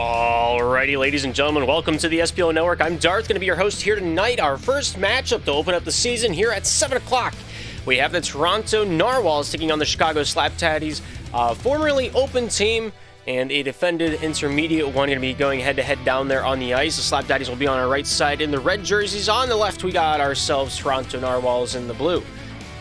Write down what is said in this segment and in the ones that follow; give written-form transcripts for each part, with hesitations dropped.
Alrighty, ladies and gentlemen, welcome to the SPL Network. I'm Darth, going to be your host here tonight. Our first matchup to open up the season here at 7 o'clock. We have the Toronto Narwhals taking on the Chicago Slapdaddys, formerly open team, and a defended intermediate one going to be going head-to-head down there on the ice. The Slapdaddys will be on our right side in the red jerseys. On the left, we got ourselves Toronto Narwhals in the blue.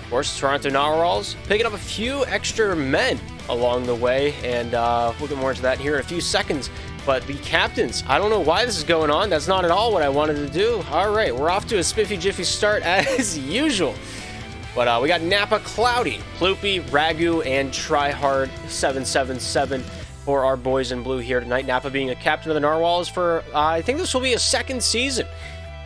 Of course, Toronto Narwhals picking up a few extra men along the way, and we'll get more into that here in a few seconds. But the captains, I don't know why this is going on. That's not at all what I wanted to do. All right, we're off to a spiffy jiffy start as usual. But we got Napa, Cloudy, Ploopy, Ragu, and Tryhard 777 for our boys in blue here tonight. Napa being a captain of the Narwhals for, I think this will be a second season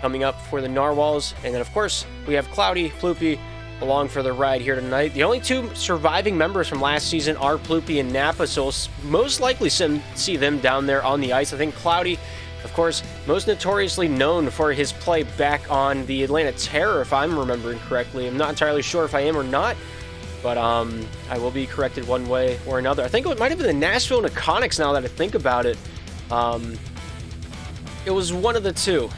coming up for the Narwhals. And then, of course, we have Cloudy, Ploopy along for the ride here tonight. The only two surviving members from last season are Ploopy and Napa, so we'll most likely see them down there on the ice. I think Cloudy, of course, most notoriously known for his play back on the Atlanta Terror, if I'm remembering correctly. I'm not entirely sure if I am or not, but I will be corrected one way or another. I think it might have been the Nashville Iconics now that I think about it. It was one of the two.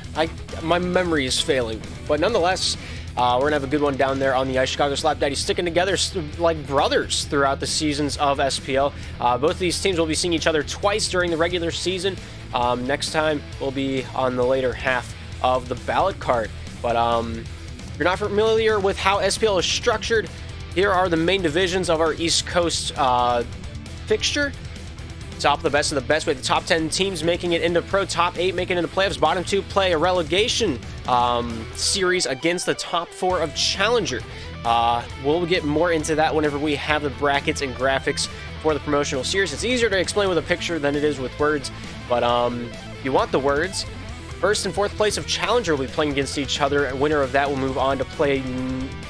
My memory is failing, but nonetheless, we're going to have a good one down there on the ice. Chicago Slapdaddys sticking together like brothers throughout the seasons of SPL. Both of these teams will be seeing each other twice during the regular season. Next time will be on the later half of the ballot card. But if you're not familiar with how SPL is structured, here are the main divisions of our East Coast fixture. Top of the best, we have the top 10 teams making it into pro, top 8 making it into playoffs, bottom 2 play a relegation series against the top 4 of Challenger. We'll get more into that whenever we have the brackets and graphics for the promotional series. It's easier to explain with a picture than it is with words, but you want the words. First and fourth place of Challenger will be playing against each other, and winner of that will move on to play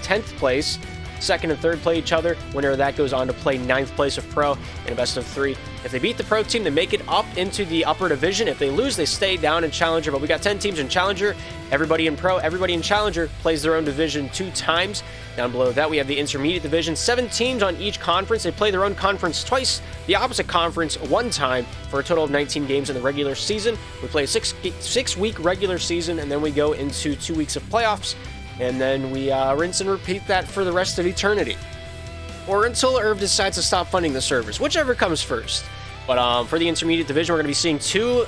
10th place. Second and third play each other. Winner of that goes on to play 9th place of Pro in a best of 3. If they beat the Pro team, they make it up into the upper division. If they lose, they stay down in Challenger. But we got 10 teams in Challenger. Everybody in Pro, everybody in Challenger plays their own division 2 times. Down below that, we have the Intermediate Division. 7 teams on each conference. They play their own conference twice, the opposite conference 1 time, for a total of 19 games in the regular season. We play a 6-week regular season, and then we go into 2 weeks of playoffs. And then we rinse and repeat that for the rest of eternity. Or until Irv decides to stop funding the servers, whichever comes first. But for the Intermediate Division, we're going to be seeing two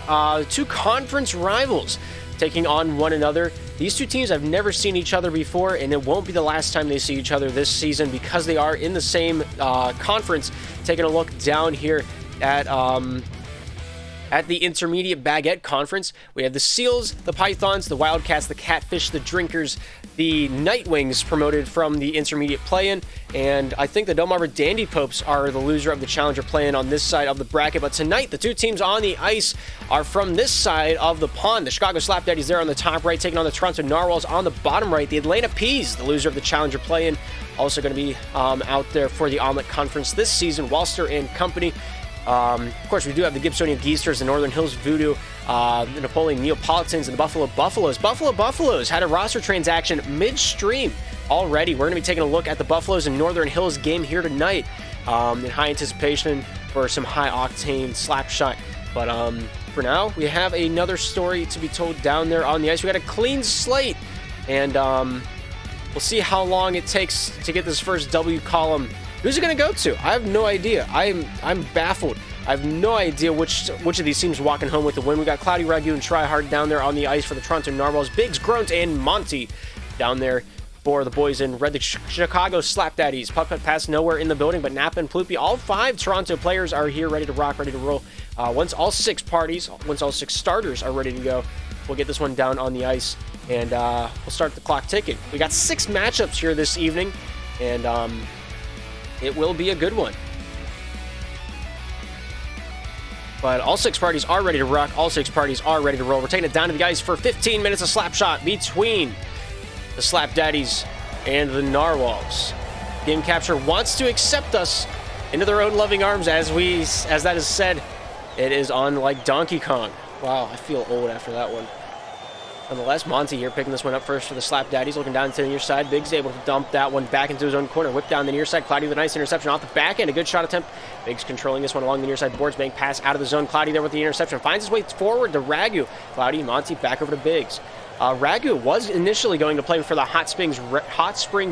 conference rivals taking on one another. These two teams have never seen each other before, and it won't be the last time they see each other this season because they are in the same conference. Taking a look down here at the Intermediate Baguette Conference, we have the Seals, the Pythons, the Wildcats, the Catfish, the Drinkers, the Nightwings promoted from the Intermediate play-in, and I think the Delmarva Dandy Popes are the loser of the Challenger play-in on this side of the bracket. But tonight, the two teams on the ice are from this side of the pond. The Chicago Slapdaddys there on the top right, taking on the Toronto Narwhals on the bottom right. The Atlanta Peas, the loser of the Challenger play-in, also going to be out there for the Omelet Conference this season. Walster and company. Of course, we do have the Gibsonian Geesters, the Northern Hills Voodoo, the Napoleon Neapolitans, and the Buffalo Buffaloes. Buffalo Buffaloes had a roster transaction midstream already. We're going to be taking a look at the Buffaloes and Northern Hills game here tonight in high anticipation for some high-octane slap shot. But for now, we have another story to be told down there on the ice. We got a clean slate, and we'll see how long it takes to get this first W column. Who's it going to go to? I have no idea. I'm baffled. I have no idea which of these teams walking home with the win. We got Cloudy, Ragu, and Tryhard down there on the ice for the Toronto Narwhals. Biggs, Grunt, and Monty down there for the boys in red. The Chicago Slapdaddys. Puck pass nowhere in the building, but Napa and Ploopy, all 5 Toronto players are here ready to rock, ready to roll. Once all 6 starters are ready to go, we'll get this one down on the ice, and we'll start the clock ticking. We got 6 matchups here this evening, and it will be a good one. But all 6 parties are ready to rock. All 6 parties are ready to roll. We're taking it down to the ice for 15 minutes of slap shot between the Slapdaddys and the Narwhals. Game Capture wants to accept us into their own loving arms as that is said. It is on like Donkey Kong. Wow, I feel old after that one. Nonetheless, Monty here picking this one up first for the Slapdaddys, looking down to the near side. Biggs able to dump that one back into his own corner. Whip down the near side. Cloudy with a nice interception off the back end. A good shot attempt. Biggs controlling this one along the near side boards. Bank pass out of the zone. Cloudy there with the interception. Finds his way forward to Ragu. Cloudy, Monty back over to Biggs. Ragu was initially going to play for the Hot Springs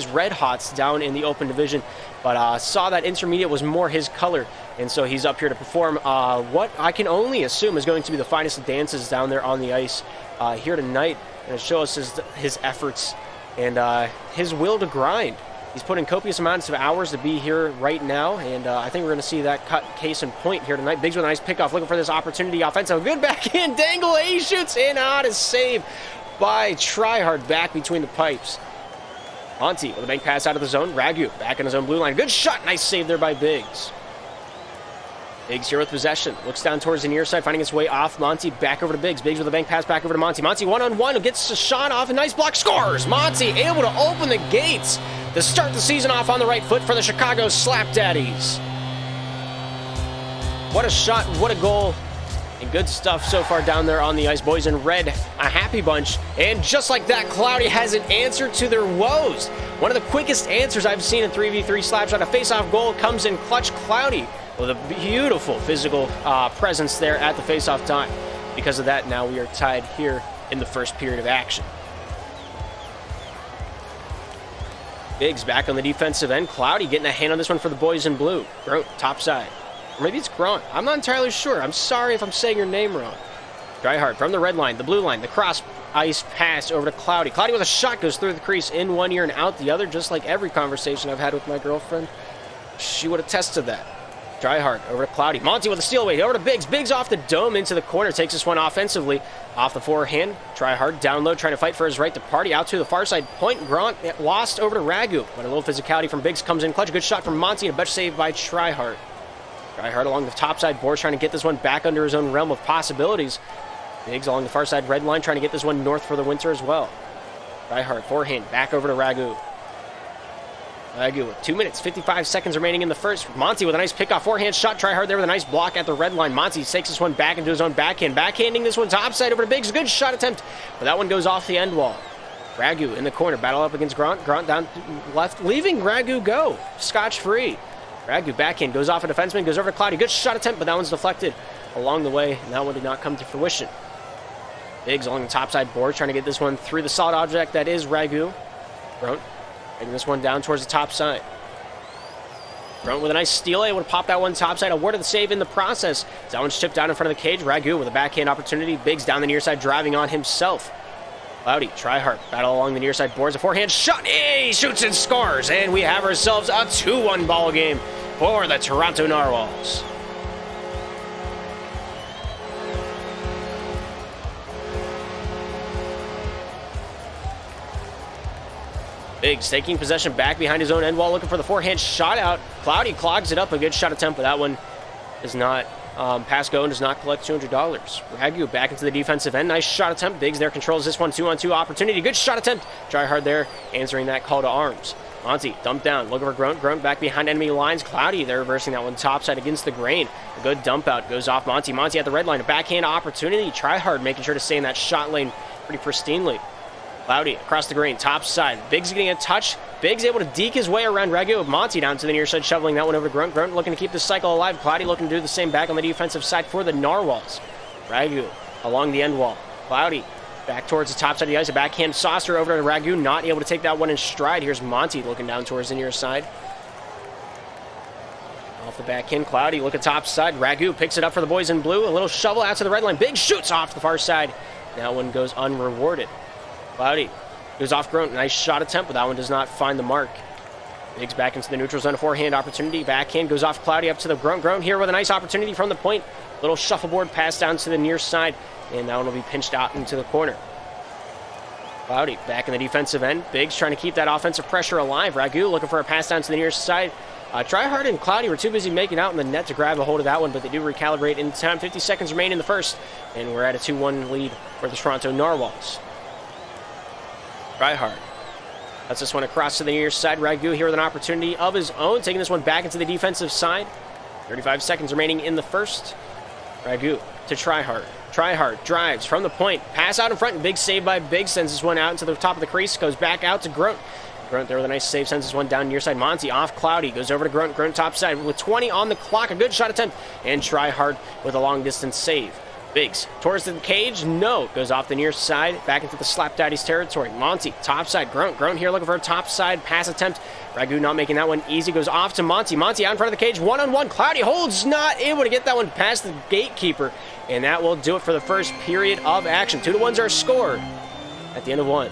Red Hots down in the open division, but saw that intermediate was more his color, and so he's up here to perform what I can only assume is going to be the finest of dances down there on the ice here tonight, and show us his efforts and his will to grind. He's put in copious amounts of hours to be here right now, and I think we're going to see that case in point here tonight. Biggs with a nice pickoff, looking for this opportunity offensive. Good backhand dangle. He shoots in on his save by Tryhard back between the pipes. Monty with a bank pass out of the zone. Ragu back in his own blue line. Good shot. Nice save there by Biggs. Biggs here with possession. Looks down towards the near side, finding its way off Monty. Back over to Biggs. Biggs with a bank pass back over to Monty. Monty one-on-one. Gets a shot off. A nice block. Scores. Monty able to open the gates to start the season off on the right foot for the Chicago Slapdaddys. What a shot. What a goal. And good stuff so far down there on the ice. Boys in red, a happy bunch. And just like that, Cloudy has an answer to their woes. One of the quickest answers I've seen in 3v3 Slapshot. A face-off goal comes in clutch. Cloudy with a beautiful physical presence there at the face-off time. Because of that, now we are tied here in the first period of action. Biggs back on the defensive end. Cloudy getting a hand on this one for the boys in blue. Grote, top side. Or maybe it's Grunt. I'm not entirely sure. I'm sorry if I'm saying your name wrong. Tryhard from the red line, the blue line, the cross ice pass over to Cloudy. Cloudy with a shot goes through the crease in one ear and out the other, just like every conversation I've had with my girlfriend. She would attest to that. Tryhard over to Cloudy. Monty with a steal away over to Biggs. Biggs off the dome into the corner. Takes this one offensively. Off the forehand. Tryhard down low, trying to fight for his right to party. Out to the far side. Point Grunt lost over to Ragu. But a little physicality from Biggs comes in clutch. Good shot from Monty and a best save by Tryhard. Tryhard along the top side boards, trying to get this one back under his own realm of possibilities. Biggs along the far side red line, trying to get this one north for the winter as well. Tryhard forehand back over to Ragu. Ragu with 2 minutes, 55 seconds remaining in the first. Monty with a nice pickoff forehand shot. Tryhard there with a nice block at the red line. Monty takes this one back into his own backhand. Backhanding this one top side over to Biggs. Good shot attempt, but that one goes off the end wall. Ragu in the corner, battle up against Grunt. Grunt down left, leaving Ragu go. Scotch-free. Ragu backhand goes off a defenseman, goes over to Cloudy. Good shot attempt, but that one's deflected along the way, and that one did not come to fruition. Biggs along the top side board, trying to get this one through the solid object that is Ragu. Grunt taking this one down towards the top side. Grunt with a nice steal, able to pop that one top side. Awarded the save in the process. That one's chipped down in front of the cage. Ragu with a backhand opportunity. Biggs down the near side, driving on himself. Cloudy, Tryhard, battle along the near side boards. A forehand shot. He shoots and scores. And we have ourselves a 2-1 ball game for the Toronto Narwhals. Biggs taking possession back behind his own end wall, looking for the forehand shot out. Cloudy clogs it up. A good shot attempt, but that one is not pass go and does not collect $200. Ragu back into the defensive end. Nice shot attempt. Biggs there controls this one. 2-on-2 opportunity. Good shot attempt. Tryhard there answering that call to arms. Monty dumped down. Looking for Grunt. Grunt back behind enemy lines. Cloudy there reversing that one topside against the grain. A good dump out goes off Monty. Monty at the red line. A backhand opportunity. Tryhard making sure to stay in that shot lane pretty pristinely. Cloudy across the grain, top side. Biggs getting a touch. Biggs able to deke his way around Ragu. Monty down to the near side, shoveling that one over to Grunt. Grunt looking to keep this cycle alive. Cloudy looking to do the same back on the defensive side for the Narwhals. Ragu along the end wall. Cloudy back towards the top side of the ice. A backhand saucer over to Ragu. Not able to take that one in stride. Here's Monty looking down towards the near side. Off the backhand, Cloudy look at top side. Ragu picks it up for the boys in blue. A little shovel out to the red line. Biggs shoots off the far side. That one goes unrewarded. Cloudy goes off Grunt. Nice shot attempt, but that one does not find the mark. Biggs back into the neutral zone. A forehand opportunity. Backhand goes off Cloudy up to the Grunt. Grunt here with a nice opportunity from the point. Little shuffleboard pass down to the near side, and that one will be pinched out into the corner. Cloudy back in the defensive end. Biggs trying to keep that offensive pressure alive. Ragu looking for a pass down to the near side. Tryhard and Cloudy were too busy making out in the net to grab a hold of that one, but they do recalibrate in time. 50 seconds remain in the first, and we're at a 2-1 lead for the Toronto Narwhals. Tryhard. That's this one across to the near side. Ragu here with an opportunity of his own, taking this one back into the defensive side. 35 seconds remaining in the first. Ragu to Tryhard. Tryhard drives from the point. Pass out in front. Big save by Big. Sends this one out into the top of the crease. Goes back out to Grunt. Grunt there with a nice save. Sends this one down near side. Monty off Cloudy. Goes over to Grunt. Grunt top side with 20 on the clock. A good shot attempt. And Tryhard with a long distance save. Biggs towards the cage. No. Goes off the near side. Back into the Slapdaddys territory. Monty top side. Grunt. Grunt here looking for a top side pass attempt. Ragu not making that one easy. Goes off to Monty. Monty out in front of the cage. One-on-one. Cloudy holds. Not able to get that one past the gatekeeper. And that will do it for the first period of action. 2-1's our score at the end of one.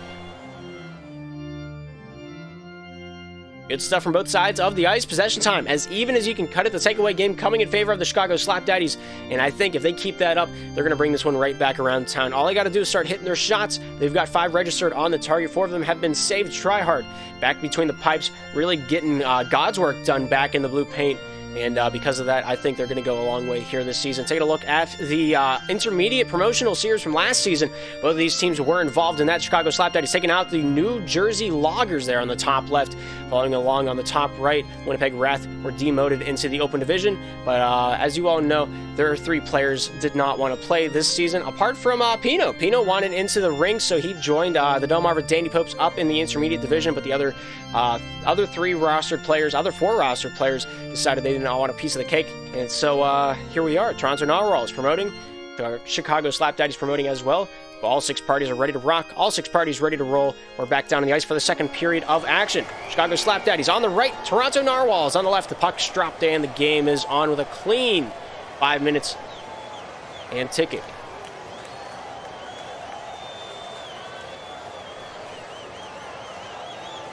Good stuff from both sides of the ice. Possession time as even as you can cut it. The takeaway game coming in favor of the Chicago Slapdaddys. And I think if they keep that up, they're going to bring this one right back around town. All they got to do is start hitting their shots. They've got 5 registered on the target. 4 of them have been saved. Tryhard back between the pipes, really getting God's work done back in the blue paint. And because of that, I think they're going to go a long way here this season. Taking a look at the intermediate promotional series from last season. Both of these teams were involved in that. Chicago Slapdaddys taking out the New Jersey Loggers there on the top left. Following along on the top right, Winnipeg Wrath were demoted into the open division. But as you all know, their 3 players did not want to play this season, apart from Pino. Pino wanted into the ring, so he joined the Delmarva Dandy Popes up in the intermediate division. But the other 4 rostered players decided they did not want a piece of the cake. And so here we are. Toronto Narwhals promoting. Chicago Slapdaddys promoting as well. But all 6 parties are ready to rock. All 6 parties ready to roll. We're back down on the ice for the second period of action. Chicago Slapdaddys on the right. Toronto Narwhals on the left. The puck's dropped and the game is on with a clean 5 minutes and ticket.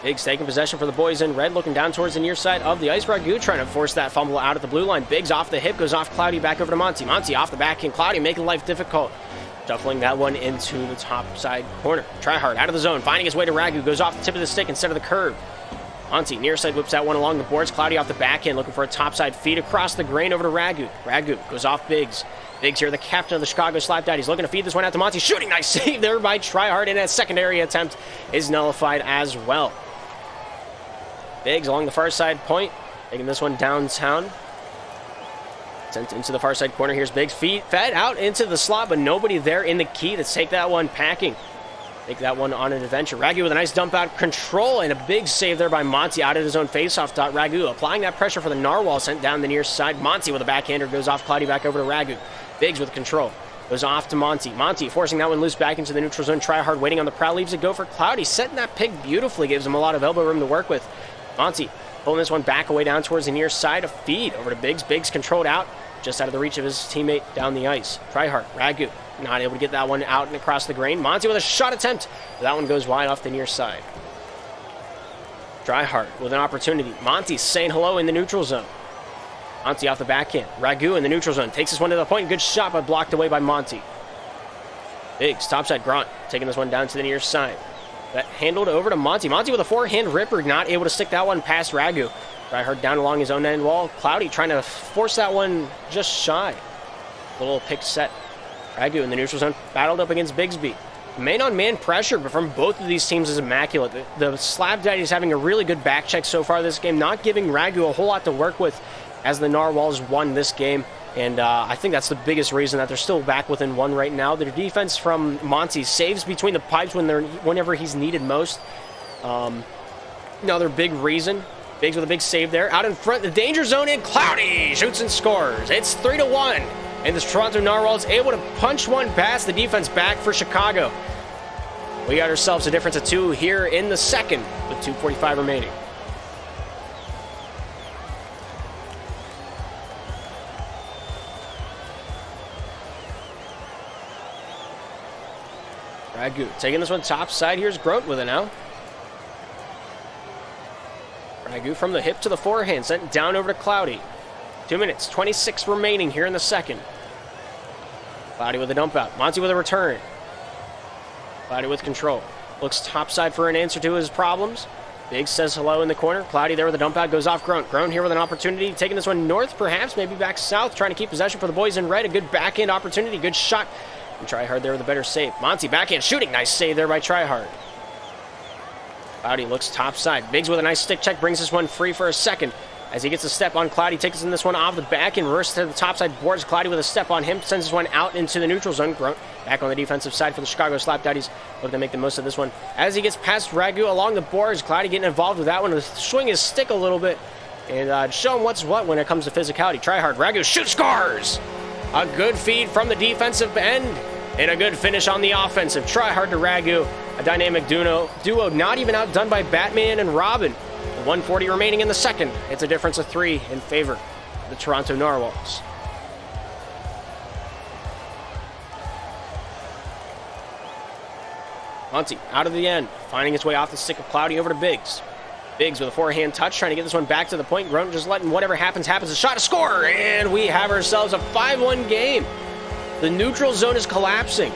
Biggs taking possession for the boys in red, looking down towards the near side of the ice. Ragu trying to force that fumble out at the blue line. Biggs off the hip, goes off Cloudy, back over to Monty. Monty off the backhand. Cloudy making life difficult. Shuffling that one into the top side corner. Tryhard out of the zone, finding his way to Ragu. Goes off the tip of the stick instead of the curve. Monty near side whips that one along the boards. Cloudy off the backhand, looking for a topside feed across the grain over to Ragu. Ragu goes off Biggs. Biggs here, the captain of the Chicago Slapdaddys, looking to feed this one out to Monty. Shooting, nice save there by Tryhard, and a secondary attempt is nullified as well. Biggs along the far side point, taking this one downtown. Sent into the far side corner. Here's Biggs. Fed out into the slot, but nobody there in the key to take that one packing. Take that one on an adventure. Ragu with a nice dump out control and a big save there by Monty out of his own faceoff dot. Ragu applying that pressure for the Narwhal, sent down the near side. Monty with a backhander goes off Cloudy, back over to Ragu. Biggs with control. Goes off to Monty. Monty forcing that one loose back into the neutral zone. Tryhard waiting on the prowl. Leaves it go for Cloudy. Setting that pick beautifully. Gives him a lot of elbow room to work with. Monty pulling this one back away down towards the near side. A feed over to Biggs. Biggs controlled out. Just out of the reach of his teammate down the ice. Tryhard. Ragu not able to get that one out and across the grain. Monty with a shot attempt. That one goes wide off the near side. Tryhard with an opportunity. Monty saying hello in the neutral zone. Monty off the backhand. Ragu in the neutral zone. Takes this one to the point. Good shot, but blocked away by Monty. Biggs, topside Grunt. Taking this one down to the near side. That handled over to Monty. Monty with a forehand ripper. Not able to stick that one past Ragu. Tryhard down along his own end wall. Cloudy trying to force that one just shy. A little pick set. Ragu in the neutral zone. Battled up against Bigsby. Man-on-man pressure but from both of these teams is immaculate. The Slapdaddys having a really good back check so far this game. Not giving Ragu a whole lot to work with as the Narwhals won this game. And I think that's the biggest reason that they're still back within 1 right now. Their defense from Monty saves between the pipes whenever he's needed most. Another big reason. Biggs with a big save there. Out in front, the danger zone in. Cloudy shoots and scores. It's 3-1. And the Toronto Narwhals able to punch one past the defense back for Chicago. We got ourselves a difference of 2 here in the second with 2:45 remaining. Ragu taking this one top side. Here's Grunt with it now. Ragu from the hip to the forehand, sent down over to Cloudy. 2 minutes, 26 remaining here in the second. Cloudy with a dump out. Monty with a return. Cloudy with control. Looks topside for an answer to his problems. Biggs says hello in the corner. Cloudy there with a dump out, goes off Grunt. Grunt here with an opportunity, taking this one north, perhaps, maybe back south, trying to keep possession for the boys in red. A good backhand opportunity, good shot. And Tryhard there with a better save. Monty backhand shooting, nice save there by Tryhard. Cloudy looks topside. Biggs with a nice stick check, brings this one free for a second. as he gets a step on Cloudy, takes in this one off the back and reverses to the top side boards. Cloudy with a step on him, sends this one out into the neutral zone. Grunt back on the defensive side for the Chicago Slapdaddys, looking to make the most of this one. As he gets past Ragu along the boards, Cloudy getting involved with that one to swing his stick a little bit and show him what's what when it comes to physicality. Try hard. Ragu shoots, scores! A good feed from the defensive end and a good finish on the offensive. Try hard to Ragu. A dynamic duo, not even outdone by Batman and Robin. 140 remaining in the second. It's a difference of 3 in favor of the Toronto Narwhals. Monty out of the end, finding his way off the stick of Cloudy over to Biggs. Biggs with a forehand touch, trying to get this one back to the point. Grunt just letting whatever happens, happens. A shot, a score, and we have ourselves a 5-1 game. The neutral zone is collapsing.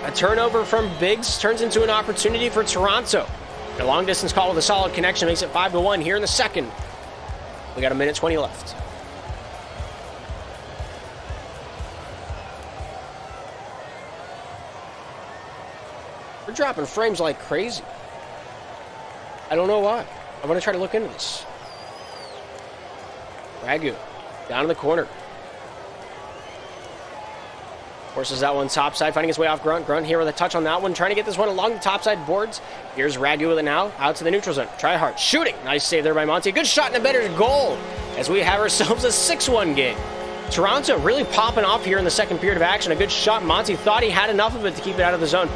A turnover from Biggs turns into an opportunity for Toronto. A long distance call with a solid connection makes it 5-1 here in the second. We got a minute 20 left. We're dropping frames like crazy. I don't know why. I want to try to look into this. Ragu down in the corner. Forces that one topside, finding his way off Grunt. Grunt here with a touch on that one, trying to get this one along the topside boards. Here's Ragu with it now, out to the neutral zone. Try hard, shooting. Nice save there by Monty. Good shot and a better goal as we have ourselves a 6-1 game. Toronto really popping off here in the second period of action. A good shot. Monty thought he had enough of it to keep it out of the zone.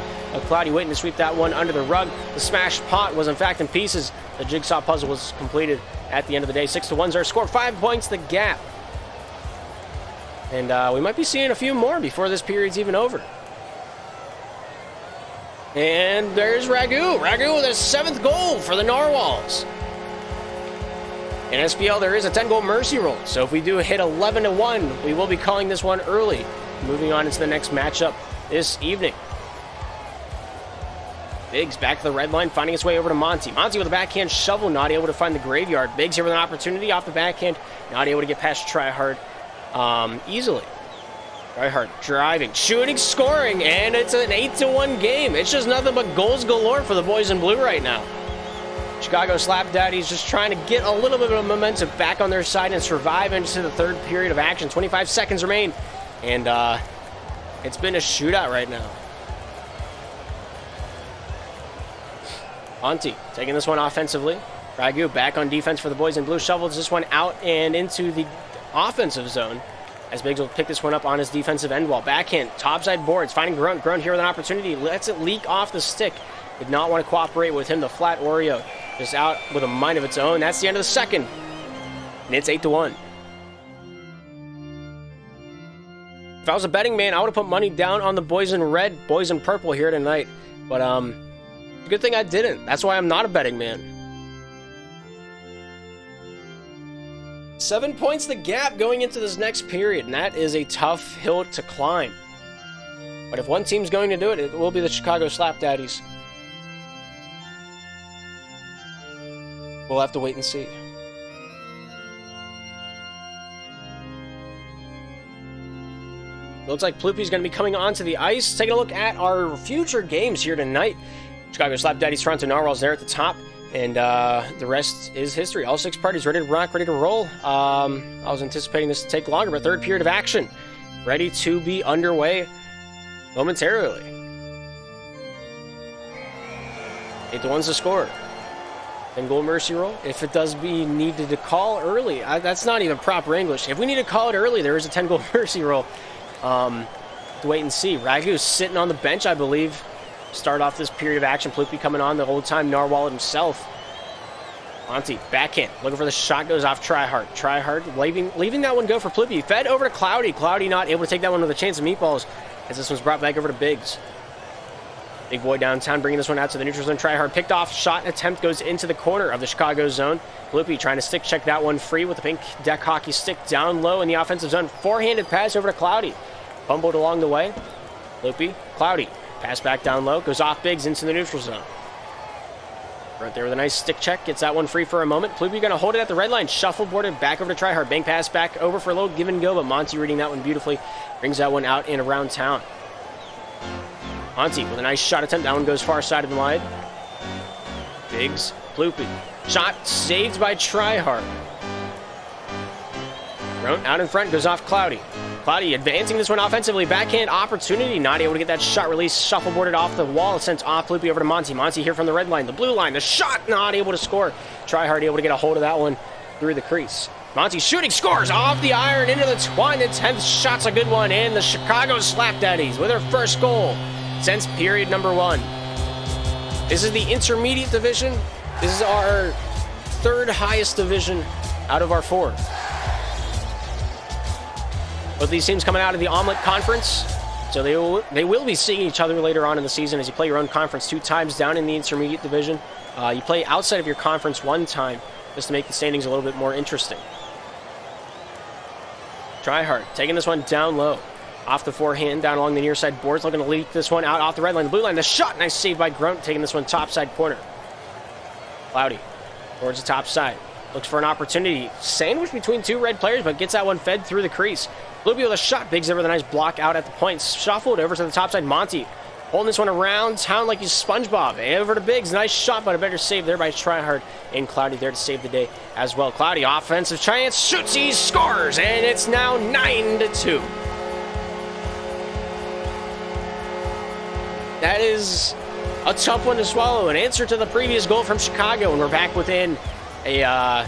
Cloudy waiting to sweep that one under the rug. The smashed pot was in fact in pieces. The jigsaw puzzle was completed at the end of the day. 6-1's our score. 5 points the gap. And we might be seeing a few more before this period's even over. And there's Ragu. Ragu with his 7th goal for the Narwhals. In SPL, there is a 10-goal mercy roll. So if we do hit 11-1, we will be calling this one early. Moving on into the next matchup this evening. Biggs back to the red line, finding his way over to Monty. Monty with a backhand shovel, not able to find the graveyard. Biggs here with an opportunity off the backhand, not able to get past Tryhard easily. Tryhard driving, shooting, scoring, and it's an 8-1 game. It's just nothing but goals galore for the boys in blue right now. Chicago Slapdaddys just trying to get a little bit of momentum back on their side and survive into the third period of action. 25 seconds remain, and it's been a shootout right now. Monty taking this one offensively. Ragu back on defense for the boys in blue. Shovels this one out and into the offensive zone as Biggs will pick this one up on his defensive end wall. Backhand, topside boards, finding Grunt. Grunt here with an opportunity. Lets it leak off the stick. Did not want to cooperate with him. The flat Oreo just out with a mind of its own. That's the end of the second. And it's 8-1. If I was a betting man, I would have put money down on the boys in red, boys in purple here tonight. But, good thing I didn't. That's why I'm not a betting man. 7 points the gap going into this next period, and that is a tough hill to climb. But if one team's going to do it, it will be the Chicago Slapdaddys. We'll have to wait and see. It looks like Ploopy's going to be coming onto the ice. Taking a look at our future games here tonight. Chicago Slapdaddys, Toronto Narwhals there at the top. And the rest is history. All 6 parties ready to rock, ready to roll. I was anticipating this to take longer, but third period of action. Ready to be underway momentarily. 8-1's the score. And goal mercy roll. If it does be needed to call early, that's not even proper English. If we need to call it early, there is a 10-goal mercy roll. To wait and see. Ragu's sitting on the bench, I believe. Start off this period of action. Ploopy coming on, the old-time Narwhal himself. Monty, backhand. Looking for the shot, goes off Tryhard. Tryhard leaving that one go for Ploopy. Fed over to Cloudy. Cloudy not able to take that one with a chance of meatballs as this one's brought back over to Biggs. Big boy downtown bringing this one out to the neutral zone. Tryhard picked off. Shot attempt goes into the corner of the Chicago zone. Ploopy trying to stick check that one free with the pink deck hockey stick down low in the offensive zone. Forehanded pass over to Cloudy. Fumbled along the way. Ploopy, Cloudy. Pass back down low, goes off Biggs into the neutral zone. Right there with a nice stick check, gets that one free for a moment. Ploopy going to hold it at the red line, shuffle boarded back over to Tryhard. Bank pass back over for a little give and go, but Monty reading that one beautifully. Brings that one out and around town. Monty with a nice shot attempt, that one goes far side and wide. Biggs Ploopy. Shot saved by Tryhard. Grunt out in front, goes off Cloudy. Cloudy advancing this one offensively. Backhand opportunity. Not able to get that shot release. Shuffleboarded off the wall. Sent off Ploopy over to Monty. Monty here from the red line. The blue line. The shot not able to score. Tryhard able to get a hold of that one through the crease. Monty shooting, scores off the iron into the 10th shot's a good one, and the Chicago Slapdaddys with their first goal since period number 1. This is the intermediate division. This is our 3rd highest division out of our 4. Both these teams coming out of the Omelet Conference, so they will be seeing each other later on in the season as you play your own conference 2 times down in the intermediate division. You play outside of your conference 1 time just to make the standings a little bit more interesting. Tryhard taking this one down low. Off the forehand, down along the near side boards, looking to leak this one out off the red line. The blue line, the shot, nice save by Grunt, taking this one top side corner. Cloudy towards the top side. Looks for an opportunity. Sandwiched between 2 red players, but gets that one fed through the crease. Blueby with a shot. Biggs over the nice block out at the point. Shuffled over to the top side. Monty holding this one around town like he's SpongeBob. Over to Biggs. Nice shot, but a better save there by Tryhard. And Cloudy there to save the day as well. Cloudy, offensive chance. Shoots, he scores. And it's now 9-2. That is a tough one to swallow. An answer to the previous goal from Chicago. And we're back within a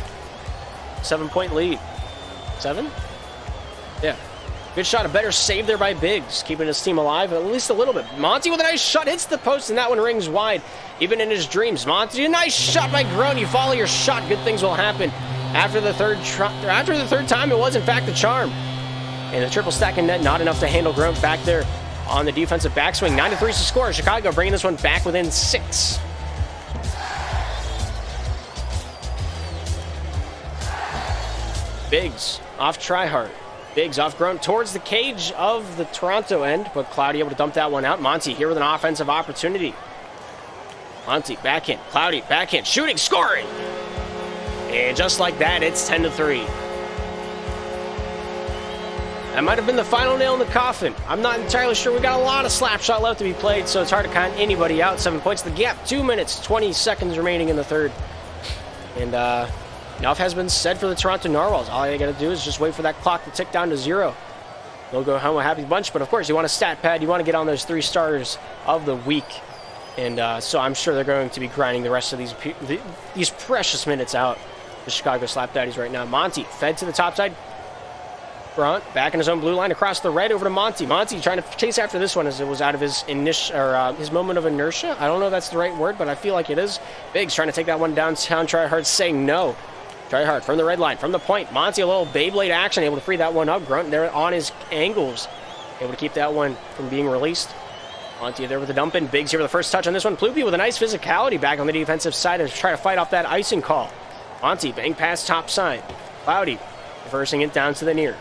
7-point lead. 7? Yeah. Good shot. A better save there by Biggs. Keeping his team alive at least a little bit. Monty with a nice shot. Hits the post, and that one rings wide. Even in his dreams. Monty, a nice shot by Groen. You follow your shot. Good things will happen. After the third time, it was, in fact, the charm. And the triple stack in net, not enough to handle Groen back there on the defensive backswing. 9-3 is the score. Chicago bringing this one back within 6. Biggs off Tryhard. Biggs off Grunt towards the cage of the Toronto end, but Cloudy able to dump that one out. Monty here with an offensive opportunity. Monty, backhand. Cloudy, backhand. Shooting, scoring! And just like that, it's 10-3. That might have been the final nail in the coffin. I'm not entirely sure. We got a lot of slap shot left to be played, so it's hard to count anybody out. 7 points the gap. 2 minutes, 20 seconds remaining in the third. And enough has been said for the Toronto Narwhals. All you got to do is just wait for that clock to tick down to 0. They'll go home a happy bunch, but of course you want a stat pad. You want to get on those 3 starters of the week. And so I'm sure they're going to be grinding the rest of these precious minutes out. The Chicago Slapdaddys right now. Monty fed to the top side. Grunt back in his own blue line across the red over to Monty. Monty trying to chase after this one as it was out of his his moment of inertia. I don't know if that's the right word, but I feel like it is. Biggs trying to take that one downtown. Tryhard saying no. Tryhard from the red line, from the point. Monty a little Beyblade action, able to free that one up. Grunt there on his angles, able to keep that one from being released. Monty there with the dump in. Biggs here with the first touch on this one. Ploopy with a nice physicality back on the defensive side to try to fight off that icing call. Monty bang pass top side. Cloudy reversing it down to the near.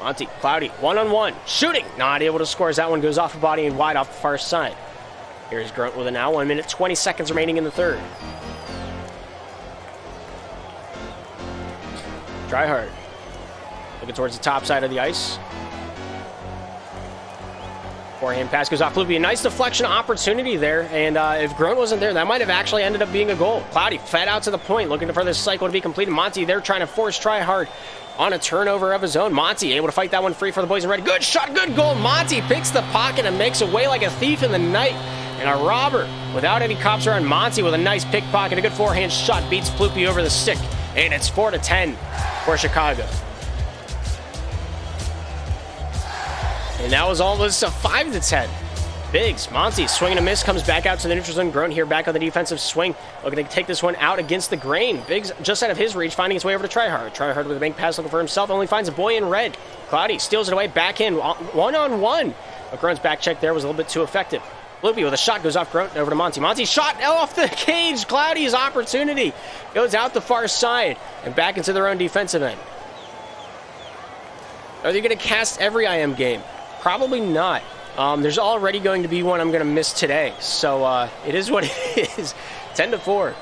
Monty, Cloudy, one-on-one, shooting, not able to score as that one goes off the body and wide off the far side. Here's Grunt with it now, 1 minute, 20 seconds remaining in the third. Tryhard, looking towards the top side of the ice. Forehand pass goes off Ploopy, a nice deflection opportunity there, and if Grunt wasn't there, that might have actually ended up being a goal. Cloudy fed out to the point, looking for this cycle to be completed. Monty there trying to force Tryhard on a turnover of his own. Monty able to fight that one free for the boys in red. Good shot, good goal. Monty picks the pocket and makes away like a thief in the night. And a robber without any cops around. Monty with a nice pickpocket. A good forehand shot beats Ploopy over the stick. And it's 4-10 for Chicago. And that was almost a 5-10. Biggs, Monty, swing and a miss, comes back out to the neutral zone. Grunt here back on the defensive swing. Looking to take this one out against the grain. Biggs just out of his reach, finding his way over to Tryhard. Tryhard with a bank pass looking for himself, only finds a boy in red. Cloudy steals it away, back in, one-on-one. But Grunt's back check there was a little bit too effective. Bloopy with a shot goes off Grunt over to Monty. Monty shot off the cage. Cloudy's opportunity goes out the far side and back into their own defensive end. Are they going to cast every IM game? Probably not. There's already going to be one I'm going to miss today. So it is what it is. 10-4.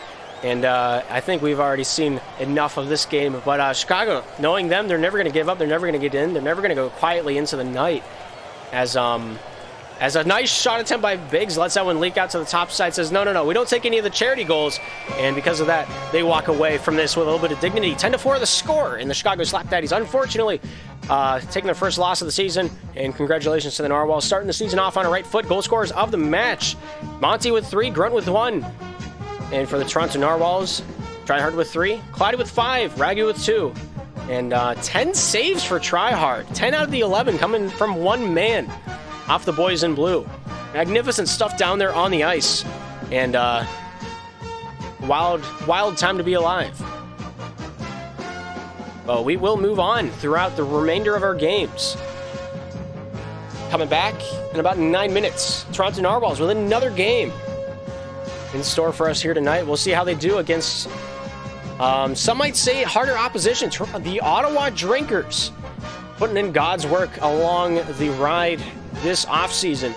And I think we've already seen enough of this game. But Chicago, knowing them, they're never going to give up. They're never going to get in. They're never going to go quietly into the night. As As a nice shot attempt by Biggs lets that one leak out to the top side, says, no, we don't take any of the charity goals. And because of that, they walk away from this with a little bit of dignity. 10-4 the score in the Chicago Slapdaddys. Unfortunately, taking their first loss of the season. And congratulations to the Narwhals, starting the season off on a right foot. Goal scorers of the match: Monty with 3, Grunt with 1. And for the Toronto Narwhals, Tryhard with 3, Clyde with 5, Ragu with 2. And 10 saves for Tryhard. 10 out of the 11 coming from one man off the boys in blue. Magnificent stuff down there on the ice. And wild time to be alive. But we will move on throughout the remainder of our games. Coming back in about 9 minutes, Toronto Narwhals with another game in store for us here tonight. We'll see how they do against, some might say, harder opposition. The Ottawa Drinkers, putting in God's work along the ride this offseason.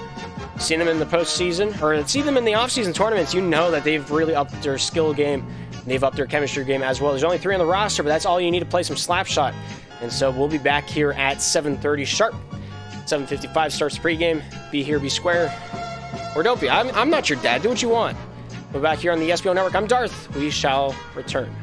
Seen them in the postseason, or see them in the offseason tournaments, you know that they've really upped their skill game. They've upped their chemistry game as well. There's only 3 on the roster, but that's all you need to play some slap shot. And so we'll be back here at 7:30 sharp. 7:55 starts pregame. Be here, be square. Or don't be. I'm not your dad. Do what you want. We're back here on the SPL Network. I'm Darth. We shall return.